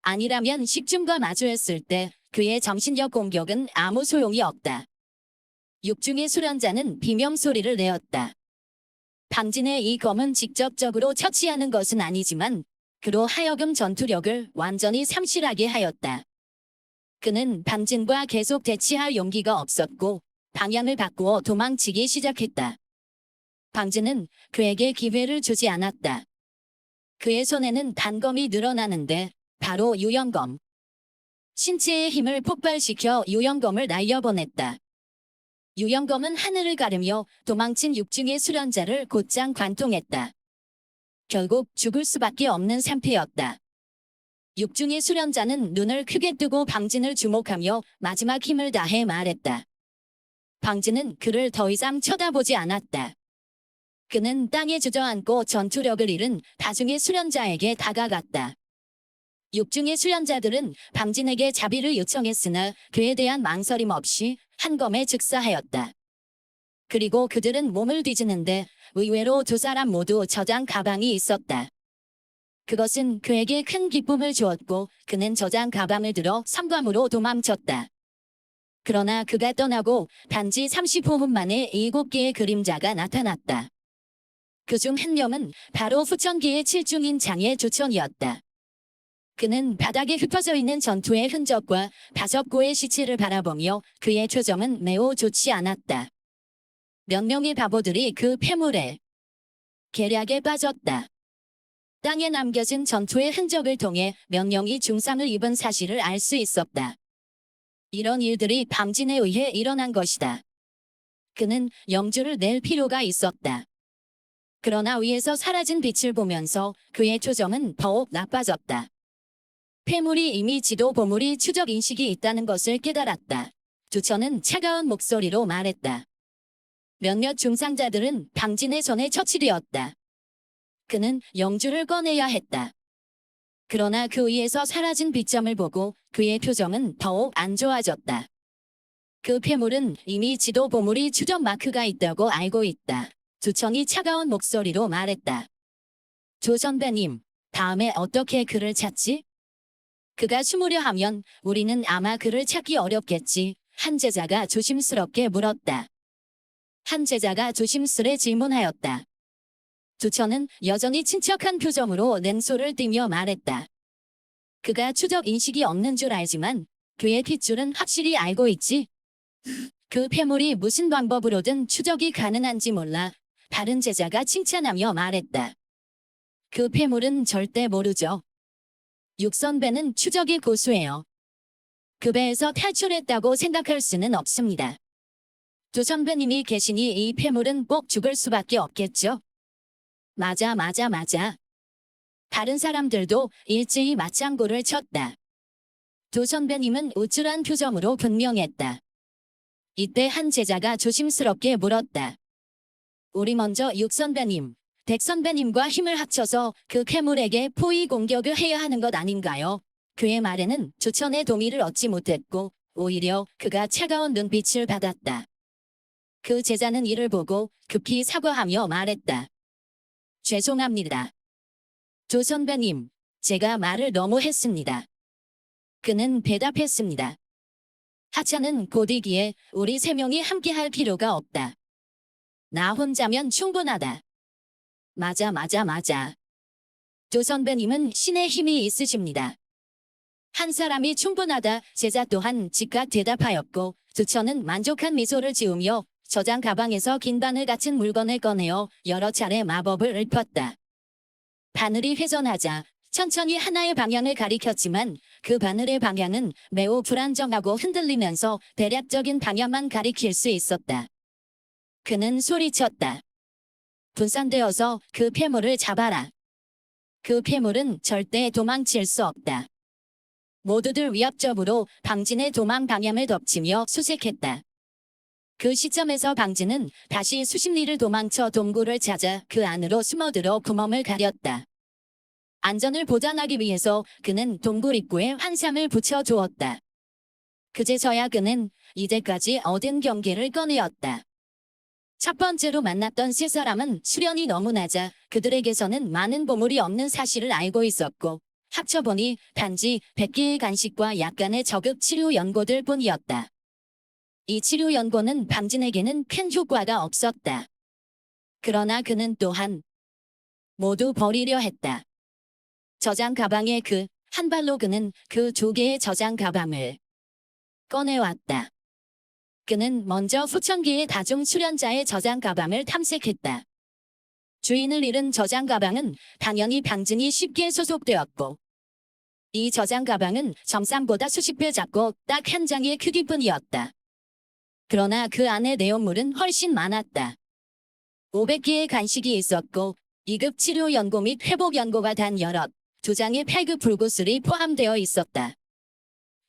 아니라면 식중과 마주했을 때 그의 정신력 공격은 아무 소용이 없다. 육중의 수련자는 비명소리를 내었다. 방진의 이 검은 직접적으로 처치하는 것은 아니지만 그로 하여금 전투력을 완전히 상실하게 하였다. 그는 방진과 계속 대치할 용기가 없었고 방향을 바꾸어 도망치기 시작했다. 방진은 그에게 기회를 주지 않았다. 그의 손에는 단검이 늘어나는데 바로 유영검. 신체의 힘을 폭발시켜 유영검을 날려보냈다. 유영검은 하늘을 가르며 도망친 육중의 수련자를 곧장 관통했다. 결국 죽을 수밖에 없는 상태였다. 육중의 수련자는 눈을 크게 뜨고 방진을 주목하며 마지막 힘을 다해 말했다. 방진은 그를 더 이상 쳐다보지 않았다. 그는 땅에 주저앉고 전투력을 잃은 다중의 수련자에게 다가갔다. 육중의 수련자들은 방진에게 자비를 요청했으나 그에 대한 망설임 없이 한 검에 즉사하였다. 그리고 그들은 몸을 뒤지는데 의외로 두 사람 모두 저장 가방이 있었다. 그것은 그에게 큰 기쁨을 주었고 그는 저장 가방을 들어 섬광으로 도망쳤다. 그러나 그가 떠나고 단지 35분 만에 7개의 그림자가 나타났다. 그중 한 명은 바로 후천기의 7중인 장의 조천이었다. 그는 바닥에 흩어져 있는 전투의 흔적과 5고의 시체를 바라보며 그의 표정은 매우 좋지 않았다. 몇 명의 바보들이 그 폐물에 계략에 빠졌다. 땅에 남겨진 전투의 흔적을 통해 몇 명이 중상을 입은 사실을 알 수 있었다. 이런 일들이 방진에 의해 일어난 것이다. 그는 영주를 낼 필요가 있었다. 그러나 위에서 사라진 빛을 보면서 그의 표정은 더욱 나빠졌다. 폐물이 이미 지도 보물이 추적 인식이 있다는 것을 깨달았다. 두천은 차가운 목소리로 말했다. 몇몇 중상자들은 방진의 손에 처치되었다. 그는 영주를 꺼내야 했다. 그러나 그 위에서 사라진 빛점을 보고 그의 표정은 더욱 안 좋아졌다. 그 폐물은 이미 지도 보물이 추적 마크가 있다고 알고 있다. 조천이 차가운 목소리로 말했다. 조 선배님, 다음에 어떻게 그를 찾지? 그가 숨으려 하면 우리는 아마 그를 찾기 어렵겠지. 한 제자가 조심스럽게 물었다. 한 제자가 조심스레 질문하였다. 조천은 여전히 친척한 표정으로 냉소를 띠며 말했다. 그가 추적 인식이 없는 줄 알지만 그의 핏줄은 확실히 알고 있지. 그 폐물이 무슨 방법으로든 추적이 가능한지 몰라. 다른 제자가 칭찬하며 말했다. 그 폐물은 절대 모르죠. 육 선배는 추적이 고수해요. 그 배에서 탈출했다고 생각할 수는 없습니다. 조 선배님이 계시니 이 폐물은 꼭 죽을 수밖에 없겠죠. 맞아. 다른 사람들도 일제히 맞장구를 쳤다. 조 선배님은 우쭐한 표정으로 분명했다. 이때 한 제자가 조심스럽게 물었다. 우리 먼저 육 선배님, 백 선배님과 힘을 합쳐서 그 폐물에게 포위 공격을 해야 하는 것 아닌가요? 그의 말에는 조천의 동의를 얻지 못했고 오히려 그가 차가운 눈빛을 받았다. 그 제자는 이를 보고 급히 사과하며 말했다. 죄송합니다. 조 선배님, 제가 말을 너무 했습니다. 그는 대답했습니다. 하차는 곧이기에 우리 세 명이 함께할 필요가 없다. 나 혼자면 충분하다. 맞아. 조 선배님은 신의 힘이 있으십니다. 한 사람이 충분하다. 제자 또한 즉각 대답하였고 조천은 만족한 미소를 지으며 저장 가방에서 긴 바늘 같은 물건을 꺼내어 여러 차례 마법을 읊었다. 바늘이 회전하자 천천히 하나의 방향을 가리켰지만 그 바늘의 방향은 매우 불안정하고 흔들리면서 대략적인 방향만 가리킬 수 있었다. 그는 소리쳤다. 분산되어서 그 폐물을 잡아라. 그 폐물은 절대 도망칠 수 없다. 모두들 위압적으로 방진의 도망 방향을 덮치며 수색했다. 그 시점에서 방진은 다시 수십 리를 도망쳐 동굴을 찾아 그 안으로 숨어들어 구멍을 가렸다. 안전을 보장하기 위해서 그는 동굴 입구에 환상을 붙여주었다. 그제서야 그는 이제까지 얻은 경계를 꺼내었다. 첫 번째로 만났던 세 사람은 수련이 너무 낮아 그들에게서는 많은 보물이 없는 사실을 알고 있었고 합쳐보니 단지 100개의 간식과 약간의 저급 치료 연고들 뿐이었다. 이 치료 연고는 방진에게는 큰 효과가 없었다. 그러나 그는 또한 모두 버리려 했다. 저장 가방의 그 한 발로 그는 그 두 개의 저장 가방을 꺼내왔다. 그는 먼저 수천 개의 다중 수련자의 저장 가방을 탐색했다. 주인을 잃은 저장 가방은 당연히 방진이 쉽게 소속되었고 이 저장 가방은 정상보다 수십 배 작고 딱 한 장의 크기뿐이었다. 그러나 그 안의 내용물은 훨씬 많았다. 500개의 간식이 있었고 2급 치료 연고 및 회복 연고가 단 여럿, 2장의 8급 불구슬이 포함되어 있었다.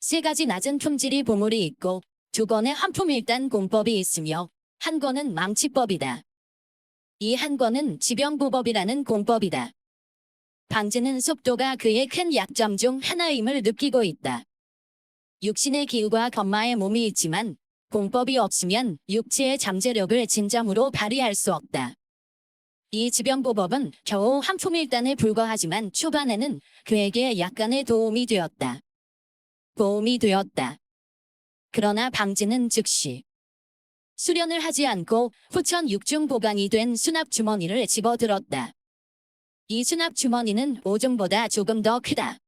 3가지 낮은 품질이 보물이 있고 2권의 한품일단 공법이 있으며 한 권은 망치법이다. 이 한 권은 지병보법이라는 공법이다. 방진은 속도가 그의 큰 약점 중 하나임을 느끼고 있다. 육신의 기우와 건마의 몸이 있지만 공법이 없으면 육체의 잠재력을 진정으로 발휘할 수 없다. 이 지병보법은 겨우 한품일단에 불과하지만 초반에는 그에게 약간의 도움이 되었다. 그러나 방진은 즉시 수련을 하지 않고 후천 육중 보강이 된 수납 주머니를 집어들었다. 이 수납 주머니는 오중보다 조금 더 크다.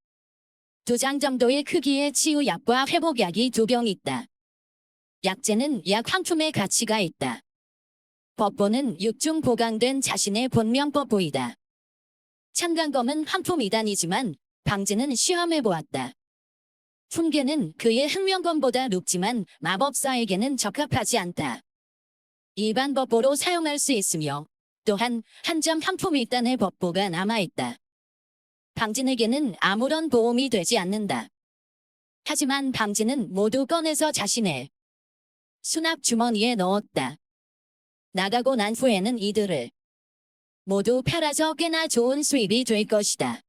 2장 정도의 크기의 치유약과 회복약이 2병 있다. 약재는 약 한 품의 가치가 있다. 법보는 육중 보강된 자신의 본명법 보이다. 참간검은 한품 2단이지만 방진은 시험해보았다. 품계는 그의 흑명검보다 높지만 마법사에게는 적합하지 않다. 일반 법보로 사용할 수 있으며 또한 한 점 한품 1단의 법보가 남아있다. 방진에게는 아무런 보험이 되지 않는다. 하지만 방진은 모두 꺼내서 자신의 수납 주머니에 넣었다. 나가고 난 후에는 이들을 모두 팔아서 꽤나 좋은 수입이 될 것이다.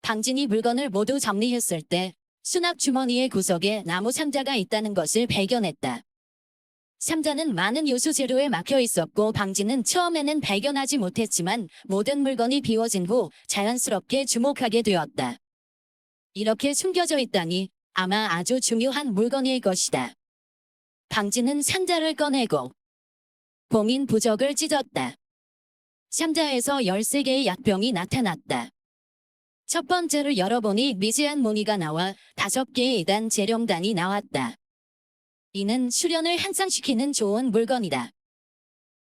방진이 물건을 모두 정리했을 때 수납 주머니의 구석에 나무 상자가 있다는 것을 발견했다. 상자는 많은 요소 재료에 막혀 있었고 방지는 처음에는 발견하지 못했지만 모든 물건이 비워진 후 자연스럽게 주목하게 되었다. 이렇게 숨겨져 있다니 아마 아주 중요한 물건일 것이다. 방지는 상자를 꺼내고 봉인 부적을 찢었다. 상자에서 13개의 약병이 나타났다. 첫 번째를 열어보니 미세한 무늬가 나와 5개의 2단 재령단이 나왔다. 이는 수련을 향상시키는 좋은 물건이다.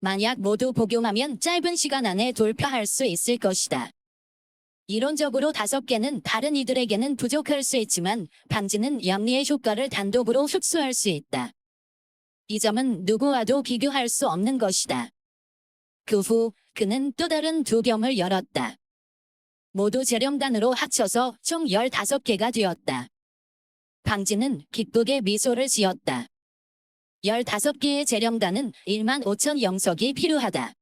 만약 모두 복용하면 짧은 시간 안에 돌파할 수 있을 것이다. 이론적으로 5개는 다른 이들에게는 부족할 수 있지만 방지는 영리의 효과를 단독으로 흡수할 수 있다. 이 점은 누구와도 비교할 수 없는 것이다. 그 후 그는 또 다른 2병을 열었다. 모두 재령단으로 합쳐서 총 15개가 되었다. 방지는 기쁘게 미소를 지었다. 15개의 재령단은 15,000 영석이 필요하다.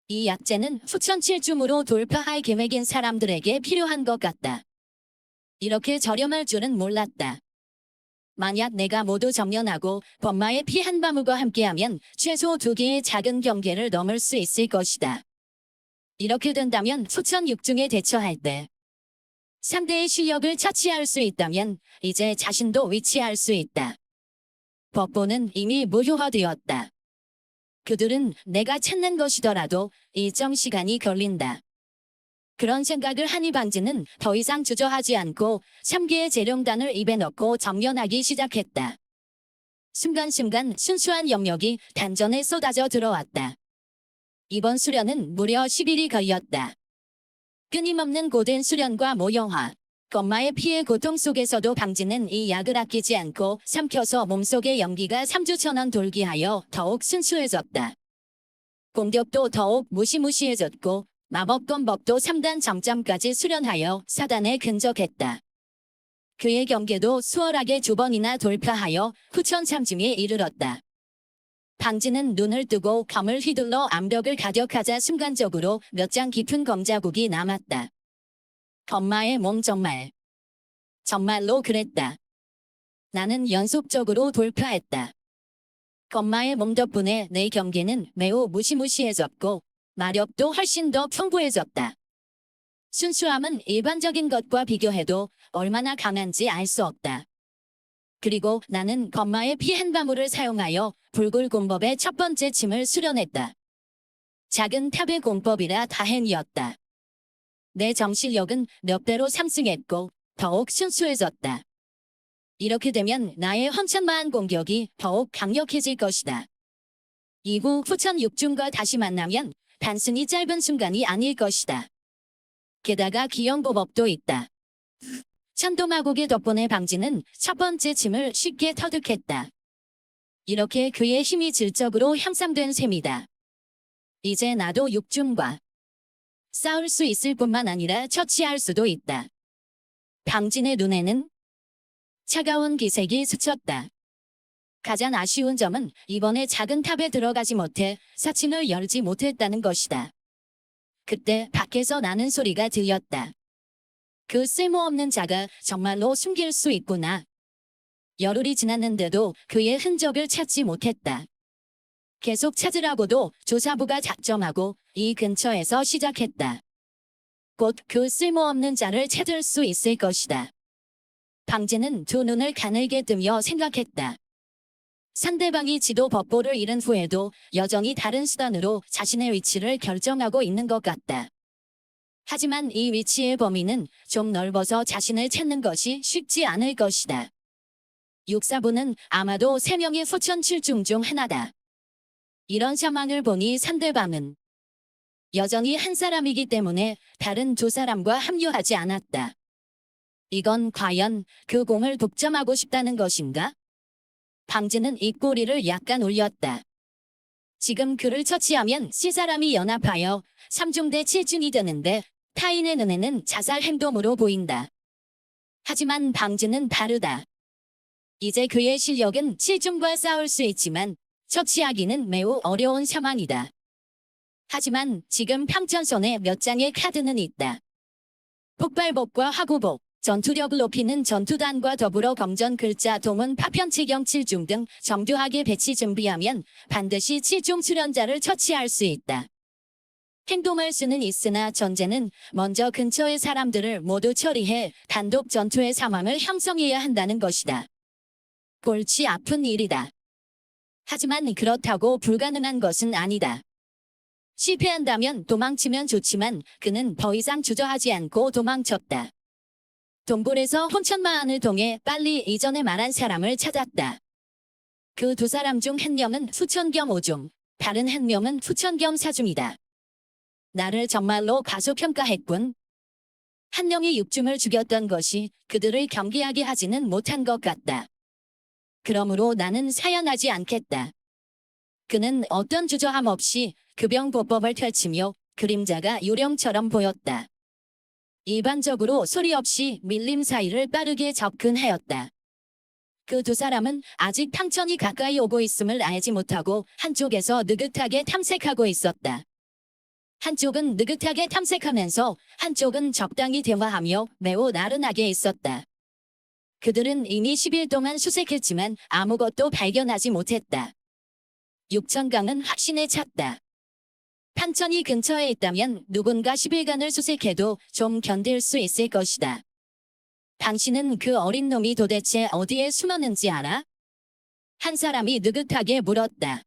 이 약재는 후천 7줌으로 돌파할 계획인 사람들에게 필요한 것 같다. 이렇게 저렴할 줄은 몰랐다. 만약 내가 모두 정련하고 범마의 피 한 바무과 함께하면 최소 2개의 작은 경계를 넘을 수 있을 것이다. 이렇게 된다면 후천 6중에 대처할 때 상대의 실력을 차치할 수 있다면 이제 자신도 위치할 수 있다. 법보는 이미 무효화되었다. 그들은 내가 찾는 것이더라도 일정 시간이 걸린다. 그런 생각을 하니 방지는 더 이상 주저하지 않고 3개의 재령단을 입에 넣고 정련하기 시작했다. 순간순간 순수한 영역이 단전에 쏟아져 들어왔다. 이번 수련은 무려 10일이 걸렸다. 끊임없는 고된 수련과 모형화, 검마의 피해 고통 속에서도 방지는 이 약을 아끼지 않고 삼켜서 몸속의 연기가 3주천원 돌게 하여 더욱 순수해졌다. 공격도 더욱 무시무시해졌고 마법권법도 3단 정점까지 수련하여 사단에 근접했다. 그의 경계도 수월하게 2번이나 돌파하여 후천 3중에 이르렀다. 방지는 눈을 뜨고 검을 휘둘러 암벽을 가격하자 순간적으로 몇 장 깊은 검자국이 남았다. 검마의 몸 정말로 그랬다. 나는 연속적으로 돌파했다. 검마의 몸 덕분에 내 경계는 매우 무시무시해졌고 마력도 훨씬 더 풍부해졌다. 순수함은 일반적인 것과 비교해도 얼마나 강한지 알 수 없다. 그리고 나는 검마의 피 한 바물을 사용하여 불굴공법의 첫 번째 침을 수련했다. 작은 탑의 공법이라 다행이었다. 내 정실력은 몇 배로 상승했고 더욱 순수해졌다. 이렇게 되면 나의 헌천마한 공격이 더욱 강력해질 것이다. 이후 후천 6중과 다시 만나면 단순히 짧은 순간이 아닐 것이다. 게다가 기영보법도 있다. 천도마곡의 덕분에 방지는 첫 번째 침을 쉽게 터득했다. 이렇게 그의 힘이 질적으로 향상된 셈이다. 이제 나도 6중과 싸울 수 있을 뿐만 아니라 처치할 수도 있다. 방진의 눈에는 차가운 기색이 스쳤다. 가장 아쉬운 점은 이번에 작은 탑에 들어가지 못해 사칭을 열지 못했다는 것이다. 그때 밖에서 나는 소리가 들렸다. 그 쓸모없는 자가 정말로 숨길 수 있구나. 열흘이 지났는데도 그의 흔적을 찾지 못했다. 계속 찾으라고도 조사부가 작정하고 이 근처에서 시작했다. 곧 그 쓸모없는 자를 찾을 수 있을 것이다. 방지는 2 눈을 가늘게 뜨며 생각했다. 상대방이 지도 법보를 잃은 후에도 여전히 다른 수단으로 자신의 위치를 결정하고 있는 것 같다. 하지만 이 위치의 범위는 좀 넓어서 자신을 찾는 것이 쉽지 않을 것이다. 육사부는 아마도 3명의 후천 7중 중 하나다. 이런 상황을 보니 상대방은 여전히 한 사람이기 때문에 다른 2 사람과 합류하지 않았다. 이건 과연 그 공을 독점하고 싶다는 것인가? 방지는 입꼬리를 약간 올렸다. 지금 그를 처치하면 C사람이 연합하여 3중 대 7중이 되는데 타인의 눈에는 자살 행동으로 보인다. 하지만 방지는 다르다. 이제 그의 실력은 7중과 싸울 수 있지만 처치하기는 매우 어려운 상황이다. 하지만 지금 평천손에 몇 장의 카드는 있다. 폭발복과 화구복, 전투력을 높이는 전투단과 더불어 검전 글자 동원 파편 체경 7중 등 정교하게 배치 준비하면 반드시 7중 출연자를 처치할 수 있다. 행동할 수는 있으나 전제는 먼저 근처의 사람들을 모두 처리해 단독 전투의 상황을 형성해야 한다는 것이다. 골치 아픈 일이다. 하지만 그렇다고 불가능한 것은 아니다. 실패한다면 도망치면 좋지만 그는 더 이상 주저하지 않고 도망쳤다. 동굴에서 혼천마안을 통해 빨리 이전에 말한 사람을 찾았다. 그 두 사람 중 한 명은 수천겸 5중, 다른 한 명은 수천겸 4중이다. 나를 정말로 과소평가했군. 한 명이 6중을 죽였던 것이 그들을 경계하게 하지는 못한 것 같다. 그러므로 나는 사연하지 않겠다. 그는 어떤 주저함 없이 급영보법을 펼치며 그림자가 요령처럼 보였다. 일반적으로 소리 없이 밀림 사이를 빠르게 접근하였다. 그 두 사람은 아직 탕천이 가까이 오고 있음을 알지 못하고 한쪽에서 느긋하게 탐색하고 있었다. 한쪽은 느긋하게 탐색하면서 한쪽은 적당히 대화하며 매우 나른하게 있었다. 그들은 이미 10일 동안 수색했지만 아무것도 발견하지 못했다. 육천강은 확신에 찼다. 판천이 근처에 있다면 누군가 10일간을 수색해도 좀 견딜 수 있을 것이다. 당신은 그 어린 놈이 도대체 어디에 숨었는지 알아? 한 사람이 느긋하게 물었다.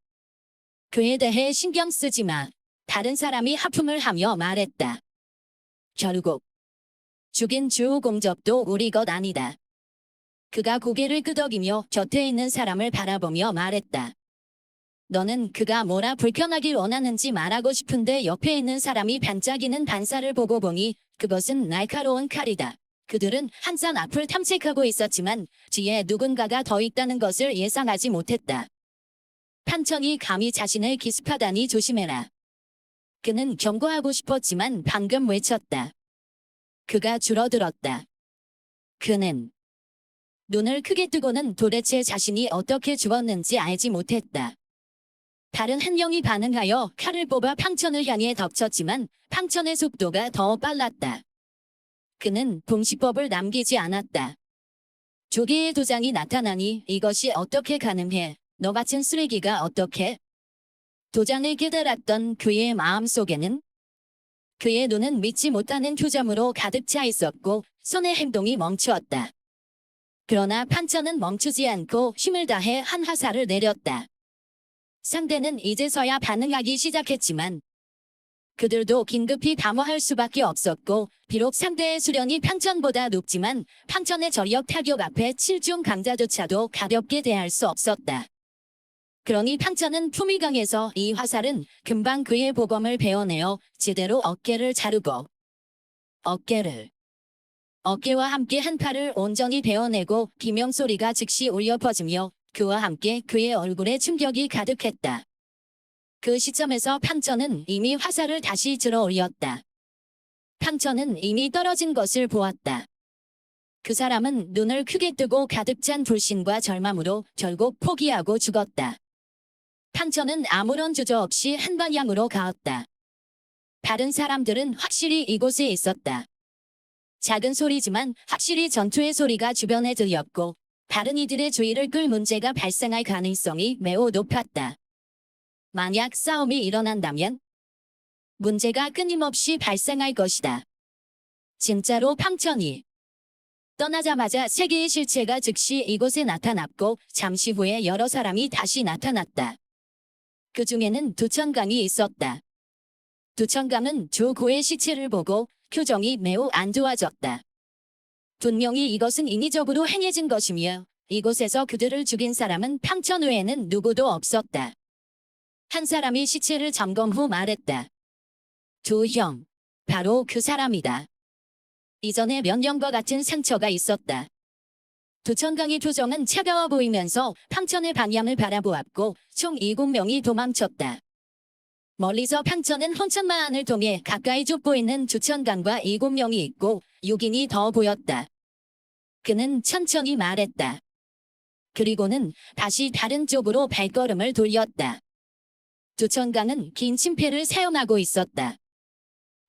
그에 대해 신경 쓰지 마. 다른 사람이 하품을 하며 말했다. 결국 죽인 주우공접도 우리 것 아니다. 그가 고개를 끄덕이며 곁에 있는 사람을 바라보며 말했다. 너는 그가 뭐라 불편하길 원하는지 말하고 싶은데 옆에 있는 사람이 반짝이는 반사를 보고 보니 그것은 날카로운 칼이다. 그들은 한참 앞을 탐색하고 있었지만 뒤에 누군가가 더 있다는 것을 예상하지 못했다. 판천이 감히 자신을 기습하다니 조심해라. 그는 경고하고 싶었지만 방금 외쳤다. 그가 줄어들었다. 그는 눈을 크게 뜨고는 도대체 자신이 어떻게 죽었는지 알지 못했다. 다른 한 명이 반응하여 칼을 뽑아 팡천을 향해 덮쳤지만 팡천의 속도가 더 빨랐다. 그는 봉시법을 남기지 않았다. 조개의 도장이 나타나니 이것이 어떻게 가능해? 너 같은 쓰레기가 어떻게? 도장을 깨달았던 그의 마음속에는 그의 눈은 믿지 못하는 표정으로 가득 차 있었고 손의 행동이 멈추었다. 그러나 판천은 멈추지 않고 힘을 다해 한 화살을 내렸다. 상대는 이제서야 반응하기 시작했지만 그들도 긴급히 방어할 수밖에 없었고 비록 상대의 수련이 판천보다 높지만 판천의 전력 타격 앞에 7중 강자조차도 가볍게 대할 수 없었다. 그러니 판천은 품이 강해서 이 화살은 금방 그의 보검을 베어내어 제대로 어깨를 자르고 어깨와 함께 한 팔을 온전히 베어내고 비명소리가 즉시 울려 퍼지며 그와 함께 그의 얼굴에 충격이 가득했다. 그 시점에서 판천은 이미 화살을 다시 들어 올렸다. 판천은 이미 떨어진 것을 보았다. 그 사람은 눈을 크게 뜨고 가득 찬 불신과 절망으로 결국 포기하고 죽었다. 판천은 아무런 주저 없이 한 방향으로 가었다. 다른 사람들은 확실히 이곳에 있었다. 작은 소리지만 확실히 전투의 소리가 주변에 들렸고 다른 이들의 주의를 끌 문제가 발생할 가능성이 매우 높았다. 만약 싸움이 일어난다면 문제가 끊임없이 발생할 것이다. 진짜로 판천이 떠나자마자 세 개의 실체가 즉시 이곳에 나타났고 잠시 후에 여러 사람이 다시 나타났다. 그 중에는 두천강이 있었다. 두천강은 조고의 시체를 보고 표정이 매우 안 좋아졌다. 분명히 이것은 인위적으로 행해진 것이며 이곳에서 그들을 죽인 사람은 판천 외에는 누구도 없었다. 한 사람이 시체를 점검 후 말했다. 두 형, 바로 그 사람이다. 이전에 몇 년과 같은 상처가 있었다. 두천강의 표정은 차가워 보이면서 판천의 방향을 바라보았고 총 7명이 도망쳤다. 멀리서 판천은 혼천마안을 통해 가까이 쫓보이는 두천강과 7명이 있고 6인이 더 보였다. 그는 천천히 말했다. 그리고는 다시 다른 쪽으로 발걸음을 돌렸다. 두천강은 긴 침패를 사용하고 있었다.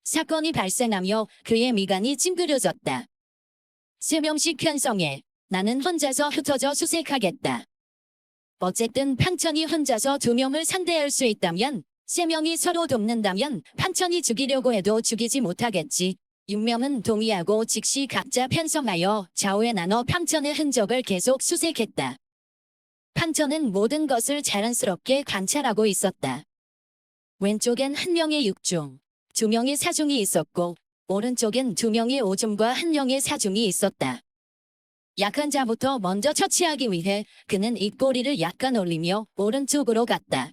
사건이 발생하며 그의 미간이 찡그려졌다. 3명씩 편성해. 나는 혼자서 흩어져 수색하겠다. 어쨌든 판천이 혼자서 2명을 상대할 수 있다면 3명이 서로 돕는다면 판천이 죽이려고 해도 죽이지 못하겠지. 윤명은 동의하고 즉시 각자 편성하여 좌우에 나눠 판천의 흔적을 계속 수색했다. 판천은 모든 것을 자연스럽게 관찰하고 있었다. 왼쪽엔 1명의 육중, 2명의 사중이 있었고 오른쪽엔 2명의 오줌과 1명의 사중이 있었다. 약한 자부터 먼저 처치하기 위해 그는 입꼬리를 약간 올리며 오른쪽으로 갔다.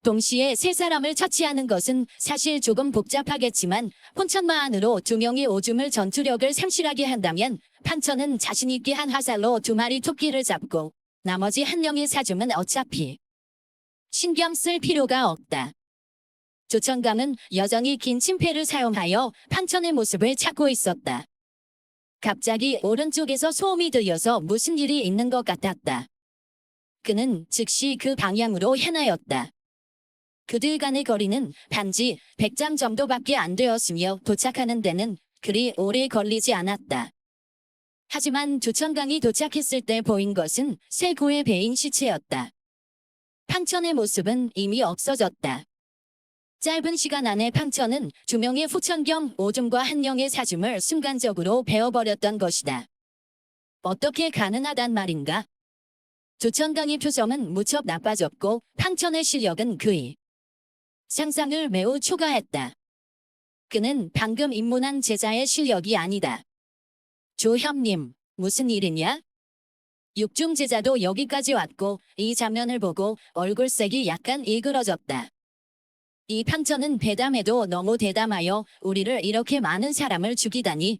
동시에 3사람을 처치하는 것은 사실 조금 복잡하겠지만 혼천마안으로 2명의 오줌을 전투력을 상실하게 한다면 판천은 자신있게 한 화살로 2마리 토끼를 잡고 나머지 1명의 사중은 어차피 신경 쓸 필요가 없다. 조천강은 여전히 긴 침패를 사용하여 판천의 모습을 찾고 있었다. 갑자기 오른쪽에서 소음이 들려서 무슨 일이 있는 것 같았다. 그는 즉시 그 방향으로 향하였다. 그들 간의 거리는 단지 100장 정도밖에 안 되었으며 도착하는 데는 그리 오래 걸리지 않았다. 하지만 조천강이 도착했을 때 보인 것은 3구의 배인 시체였다. 판천의 모습은 이미 없어졌다. 짧은 시간 안에 판천은 2명의 후천 겸 오줌과 1명의 사줌을 순간적으로 베어버렸던 것이다. 어떻게 가능하단 말인가? 조천강의 표정은 무척 나빠졌고 판천의 실력은 그의 상상을 매우 초과했다. 그는 방금 입문한 제자의 실력이 아니다. 조협님, 무슨 일이냐? 육중 제자도 여기까지 왔고 이 장면을 보고 얼굴색이 약간 일그러졌다. 이 판천은 대담해도 너무 대담하여 우리를 이렇게 많은 사람을 죽이다니.